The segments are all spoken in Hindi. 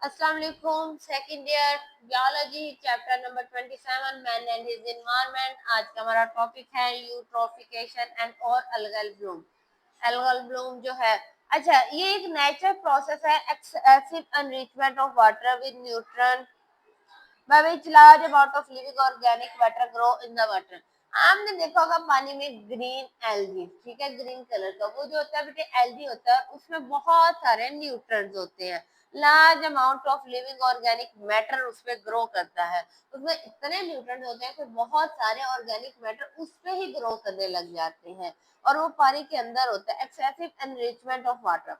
अस्सलाम वालेकुम। Second year biology chapter number 27 man and his environment. आज का हमारा टॉपिक है यूट्रोफिकेशन एंड और अलगल ब्लूम। अलगल ब्लूम जो है, अच्छा, ये एक नेचुरल प्रोसेस है excessive enrichment of water with nutrient by which large amount of living organic matter grow in the water। आपने देखा होगा पानी में ग्रीन एल्गी, ठीक है, ग्रीन कलर का वो जो होता है बेटे एल्गी होता है, उसमें बहुत सारे न्यूट्रंस होते हैं। Large amount of living organic matter उसमें ग्रो करता है। उसमें इतने न्यूट्रंस होते हैं कि बहुत सारे ऑर्गेनिक मैटर उसमें ही ग्रो करने लग जाते हैं और वो पानी के अंदर होता है। Excessive enrichment of water,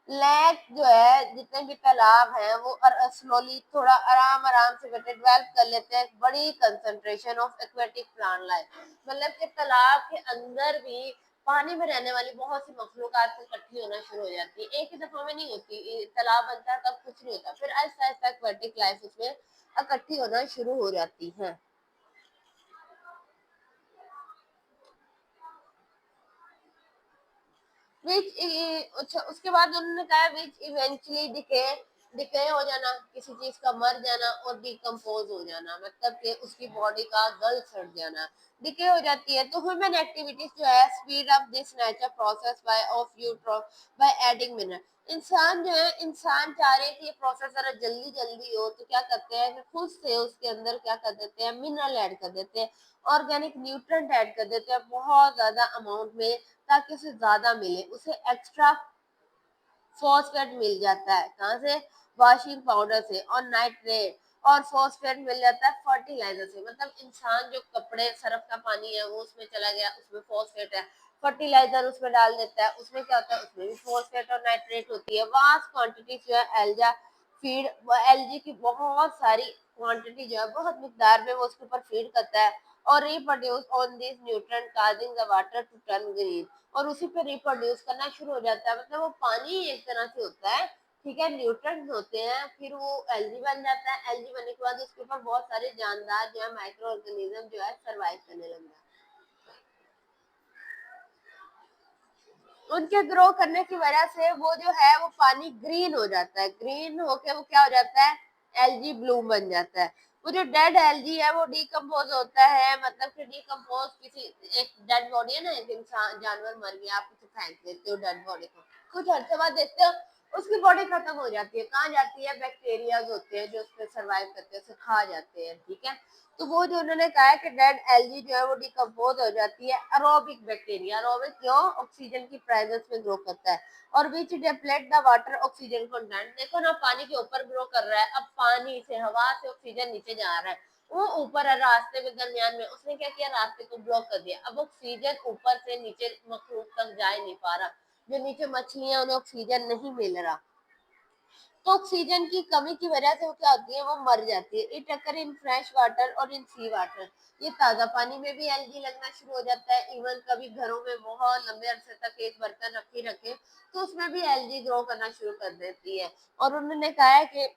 lake जो है, जितने भी तालाब हैं वो स्लोली थोड़ा आराम आराम से बेटे डेवलप कर लेते हैं बड़ी concentration of aquatic plant life. मतलब कि तालाब के अंदर भी पानी में रहने वाली बहुत सी मखलूकात इकट्ठी होना शुरू हो जाती है। एक ही दफा में नहीं होती, तालाब बनता है तब कुछ नहीं होता, फिर आहिस्ता आहिस्ता एक्वेटिक लाइफ उसमें इकट्ठी होना शुरू हो जाती है। अच्छा, उसके बाद उन्होंने कहा विच इवेंचुअली डिके हो जाना, किसी चीज का मर जाना और डिकम्पोज हो जाना, मतलब कि उसकी बॉडी का गल सड़ जाना, डिके हो जाती है। तो ह्यूमन एक्टिविटीज जो है speed up this nature process by of eutroph by adding mineral. इंसान जो है, इंसान चाह रहे हैं कि ये प्रोसेस जरा जल्दी जल्दी हो, तो क्या करते हैं कि खुद से उसके अंदर क्या कर देते हैं, मिनरल ऐड कर देते हैं, ऑर्गेनिक न्यूट्रिएंट ऐड कर देते हैं बहुत ज्यादा अमाउंट में, ताकि उसे ज्यादा मिले, उसे एक्स्ट्रा फॉस्फेट मिल जाता है। कहाँ से? वॉशिंग पाउडर से, और नाइट्रेट और फॉस्फेट मिल जाता है फर्टिलाइजर से। मतलब इंसान जो कपड़े सर्फ का पानी है वो उसमें चला गया, उसमें फॉस्फेट है, फर्टिलाइजर उसमें डाल देता है, उसमें क्या होता है, उसमें भी फॉस्फेट और नाइट्रेट होती है। वास्ट क्वांटिटी जो है एल्जा फीड, एलजी की बहुत सारी क्वांटिटी जो है बहुत मिकदार में वो उसके ऊपर फीड करता है और reproduce on this nutrient causing the water to turn green, और उसी पे रिप्रोड्यूस करना शुरू हो जाता है। मतलब वो पानी एक तरह से होता है, ठीक है, न्यूट्रंस होते हैं, फिर वो एल्गी बन जाता है। एल्गी बनने के बाद उसके ऊपर बहुत सारे जानदार जो है माइक्रो ऑर्गेनिज्म जो है सरवाइव करने लग जाते हैं। उनके ग्रो करने की वजह से वो जो है वो पानी ग्रीन हो जाता है, ग्रीन होके वो क्या हो जाता है, एल्गी ब्लूम बन जाता है। वो जो डेड एल्गी है वो डिकम्पोज होता है, मतलब कि डिकम्पोज किसी, एक डेड बॉडी है ना, एक इंसान जानवर मर गया, आप उसे फेंक देते हो डेड बॉडी को, कुछ अर्से बाद देखते हो उसकी बॉडी खत्म हो जाती है। कहाँ जाती है? बैक्टीरियाज होते हैं जो उसमें सर्वाइव करते हैं, उसे खा जाते हैं, ठीक है। तो वो जो उन्होंने कहा है कि डेड एल्गी जो है वो डिकम्पोज हो जाती है। एरोबिक बैक्टीरिया, एरोबिक क्यों? ऑक्सीजन की प्रेजेंस में ग्रो करता है। और which deplete the water oxygen content. देखो ना, पानी के ऊपर ग्रो कर रहा है, अब पानी से, हवा से ऑक्सीजन नीचे जा रहा है, वो ऊपर है रास्ते में दरमियान में, उसने क्या किया, रास्ते को ब्लॉक कर दिया। अब ऑक्सीजन ऊपर से नीचे मखलूक तक जा ही नहीं पा रहा, जो नीचे मछलियां उन्हें ऑक्सीजन नहीं मिल रहा, तो ऑक्सीजन की कमी की वजह से वो क्या होती है, वो मर जाती है। It occur in fresh water और इन सी वाटर। ये ताज़ा पानी में भी एल्गी लगना शुरू हो जाता है। इवन कभी घरों में बहुत लंबे अरसे तक एक बर्तन रखे तो उसमें भी एल्गी ग्रो करना शुरू कर देती है। और उन्होंने कहा है कि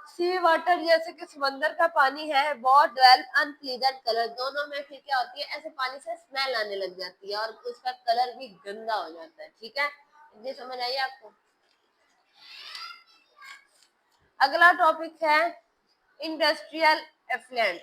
सी वाटर जैसे कि समंदर का पानी है, बहुत डेवलप अनप्लीजेंट कलर, दोनों में फिर क्या होती है, ऐसे पानी से स्मेल आने लग जाती है और उसका कलर भी गंदा हो जाता है, ठीक है। ये समझ आइए आपको। अगला टॉपिक है इंडस्ट्रियल एफ्लुएंट।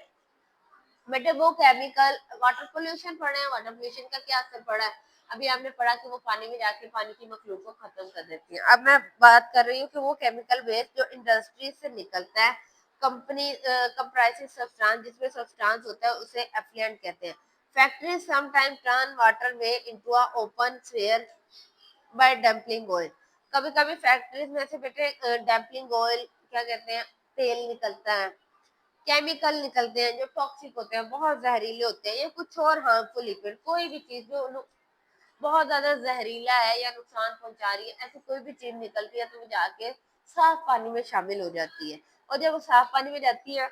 बेटे वो केमिकल, वाटर पोल्यूशन पढ़े हैं, वाटर पोल्यूशन का क्या असर पड़ा है, अभी आपने पढ़ा कि वो पानी में जाके पानी की मखलूक को खत्म कर देती है। अब मैं बात कर रही हूँ कि वो केमिकल वेस्ट जो इंडस्ट्री से निकलता है, कंपनी कंप्राइजेस सब्सटेंस, जिसमें सब्सटेंस होता है उसे एफ्लुएंट कहते हैं। Factories sometime turn waterway into a open sphere by dumping oil. कभी कभी फैक्ट्रीज में से बेटे डंपलिंग ऑयल, क्या कहते हैं, तेल निकलता है, केमिकल निकलते हैं जो टॉक्सिक होते हैं, बहुत जहरीले होते हैं, या कुछ और हार्मफुल लिक्विड, कोई भी चीज जो बहुत ज्यादा जहरीला है या नुकसान पहुंचा रही है, ऐसी कोई भी चीज निकलती है तो वो जाके साफ पानी में शामिल हो जाती है। और जब वो साफ पानी में जाती है,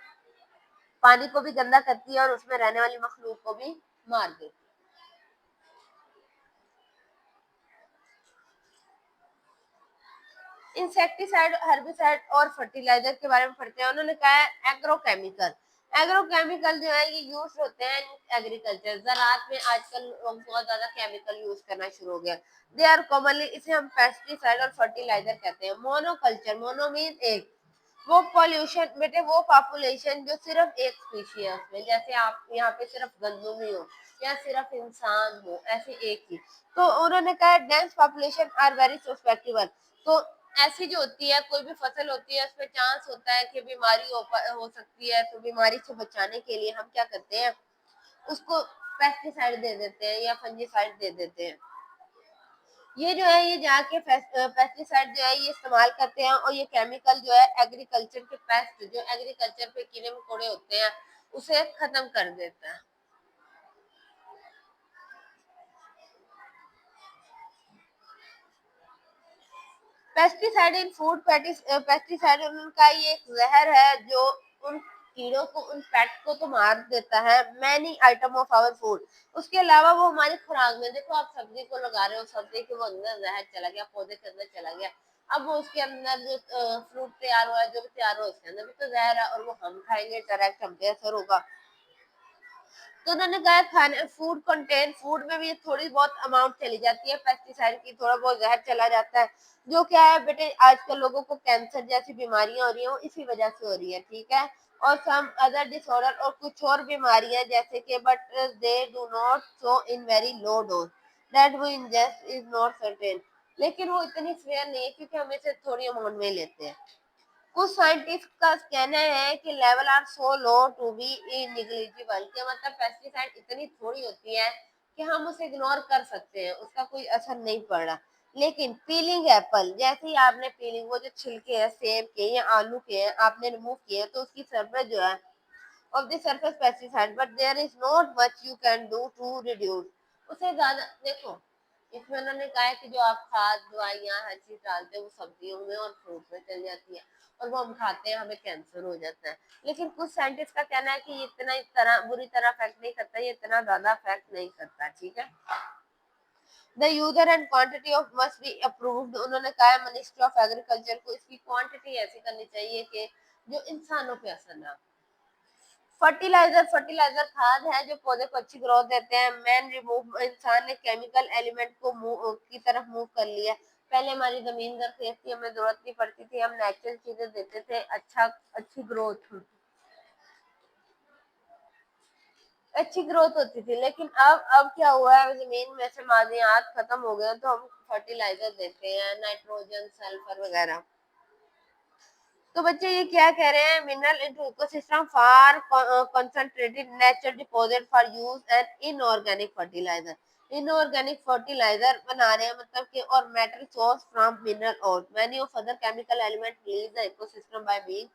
पानी को भी गंदा करती है और उसमें रहने वाली मखलूक को भी मार देती है। इंसेक्टिसाइड, हर्बिसाइड और फर्टिलाइजर के बारे में पढ़ते हैं। उन्होंने कहा है एग्रोकेमिकल, एग्रोकेमिकल जो है ये यूज होते हैं एग्रीकल्चर, ज़राअत में आजकल लोग बहुत ज्यादा केमिकल यूज करना शुरू हो गया। दे आर कॉमनली, इसे हम पेस्टिसाइड और फर्टिलाइजर कहते हैं। मोनोकल्चर, मोनो मीन एक, वो पॉल्यूशन बेटे, वो पॉपुलेशन जो सिर्फ एक स्पीशी है उसमें, जैसे आप यहाँ पे सिर्फ गंदम ही हो या सिर्फ इंसान हो, ऐसे एक ही। तो उन्होंने कहा डेंस पॉपुलेशन आर वेरी सस्पेक्टिबल। तो ऐसी जो होती है, कोई भी फसल होती है उसमें चांस होता है कि बीमारी हो सकती है, तो बीमारी से बचाने के लिए हम क्या करते हैं, उसको पेस्टिसाइड दे देते हैं या फंजीसाइड दे देते हैं। ये जो है ये जाके पेस्टिसाइड जो है ये इस्तेमाल करते हैं, और ये केमिकल जो है एग्रीकल्चर के पेस्ट, जो एग्रीकल्चर पे कीड़े मकोड़े होते हैं, उसे खत्म कर देता है। पेस्टिसाइड इन फूड, पेस्टिसाइड उनका ये एक जहर है जो उन कीड़ों को, उन पेट को तो मार देता है। Many item of our food, उसके अलावा वो हमारी खुराक में, देखो आप सब्जी को लगा रहे हो, सब्जी के वो अंदर जहर चला गया, पौधे के अंदर चला गया, अब वो उसके अंदर जो फ्रूट तैयार हुआ है, जो भी तैयार हुआ, उसके अंदर भी तो जहर है, और वो हम खाएंगे, डायरेक्ट हम पे असर होगा। तो उन्होंने कहा खाने, फूड कंटेन, फूड में भी थोड़ी बहुत अमाउंट चली जाती है पेस्टिसाइड की, थोड़ा बहुत जहर चला जाता है। जो क्या है बेटे, आजकल लोगों को कैंसर जैसी बीमारियां हो रही हैं, वो इसी वजह से हो रही है, ठीक है। और सम अदर डिसऑर्डर, और कुछ और बीमारियां जैसे कि, but they do not show in very low dose that we ingest is not certain, लेकिन वो इतनी फेयर नहीं है क्योंकि हम इसे थोड़ी अमाउंट में लेते हैं। कुछ साइंटिस्ट का कहना है कि level are so low to be negligible, के मतलब पेस्टिसाइड इतनी थोड़ी होती है कि हम उसे इग्नोर कर सकते हैं, उसका कोई असर नहीं पड़ रहा। लेकिन पीलिंग एप्पल, जैसे ही आपने पीलिंग, वो जो छिलके हैं सेब के या आलू के हैं, आपने रिमूव किए, तो उसकी सरफेस जो है of the surface pesticide, but there is not much you can do to reduce, उसे ज्यादा देखो, इसमें उन्होंने कहा है कि जो आप खाद दवाइयाँ हर चीज डालते हैं वो सब्जियों में और फ्रूट में चल जाती है, और वो हम खाते हैं, हमें कैंसर हो जाता है। लेकिन कुछ साइंटिस्ट का कहना है कि ये इतना तरह बुरी तरह अफेक्ट नहीं करता, ये इतना ज्यादा अफेक्ट नहीं करता, ठीक है। The user and quantity of must be approved, उन्होंने कहा है मिनिस्ट्री ऑफ एग्रीकल्चर को इसकी क्वांटिटी ऐसी करनी चाहिए कि जो इंसानों पे असर ना। फर्टिलाइजर, फर्टिलाइजर खाद है जो पौधे को अच्छी ग्रोथ देते हैं। मैन रिमूव, इंसान ने केमिकल एलिमेंट को की तरफ मूव कर लिया। पहले हमारी जमीन जरखेज थी, हमें जरूरत नहीं पड़ती थी, हम नेचुरल चीजें देते थे, अच्छी ग्रोथ, अच्छी ग्रोथ होती थी। लेकिन अब क्या हुआ है, जमीन में से मादनियात खत्म हो गए, तो हम फर्टिलाइजर देते हैं, नाइट्रोजन, सल्फर वगैरह। तो बच्चे ये क्या कह रहे हैं, mineral into ecosystem for concentrated nature deposit for use and inorganic fertiliser, inorganic fertiliser बना रहे हैं, मतलब कि, और मेटल सोर्स फ्रॉम मिनरल और many of other chemical element leave the ecosystem by being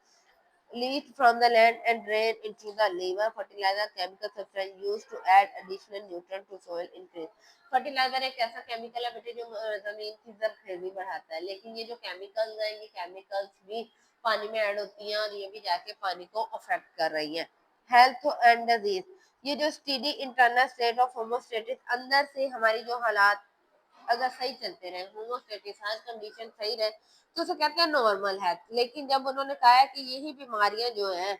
leach from the land and drain into the liver. Fertilizer chemical substance used to add additional nutrient to soil increase. Fertiliser एक ऐसा केमिकल है बेटे जो जमीन की जरखेजी बढ़ाता है, लेकिन ये जो केमिकल्स हैं, ये केमिकल्स भी पानी में ऐड होती हैं, और ये भी जाके पानी को अफेक्ट कर रही हैं। हेल्थ एंड डिजीज, ये जो study internal state of homeostasis, अंदर से हमारी जो हालात अगर सही चलते रहे, होमोस्टेटिस हर कंडीशन सही रहे, तो उसे कहते हैं नॉर्मल है। लेकिन जब उन्होंने कहा है कि यही बीमारियां जो है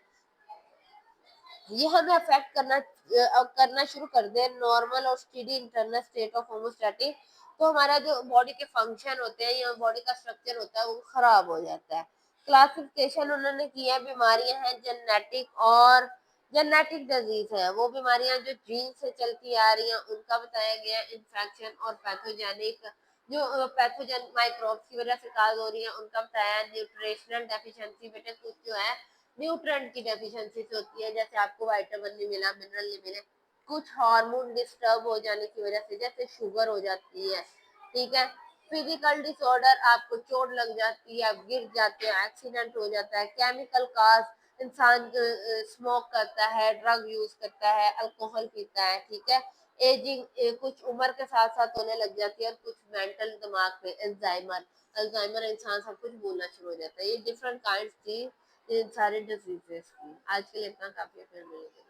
ये हमें अफेक्ट करना शुरू कर दे, नॉर्मल और steady internal state of homeostatic, तो हमारा जो बॉडी के फंक्शन होते हैं या बॉडी का स्ट्रक्चर होता है वो खराब हो जाता है। क्लासिफिकेशन उन्होंने किया, बीमारियां हैं जेनेटिक और जेनेटिक डिजीज है, वो बीमारियां जो जीन से चलती आ रही हैं उनका बताया गया। इन्फेक्शन और पैथोजेनिक, जो पैथोजन माइक्रोब्स की वजह से काज हो रही है उनका बताया। न्यूट्रिशनल डेफिशिएंसी, बेटे कुछ जो है न्यूट्रंट की डेफिशिएंसी से होती है, जैसे आपको विटामिन नहीं मिला, मिनरल नहीं मिले। कुछ हार्मोन डिस्टर्ब हो जाने की वजह से, जैसे शुगर हो जाती है, ठीक है। फिजिकल डिसऑर्डर, आपको चोट लग जाती है, आप गिर जाते हैं, एक्सीडेंट हो जाता है। केमिकल काज, इंसान स्मोक करता है, ड्रग यूज करता है, अल्कोहल पीता है, ठीक है। एजिंग कुछ उम्र के साथ साथ होने लग जाती है, और कुछ मेंटल, दिमाग पे अल्जाइमर, अल्जाइमर इंसान सब कुछ भूलना शुरू हो जाता है। ये डिफरेंट काइंड थी इन सारे डिजीजेस की। आज के लिए इतना काफी है, फिर मिलेंगे।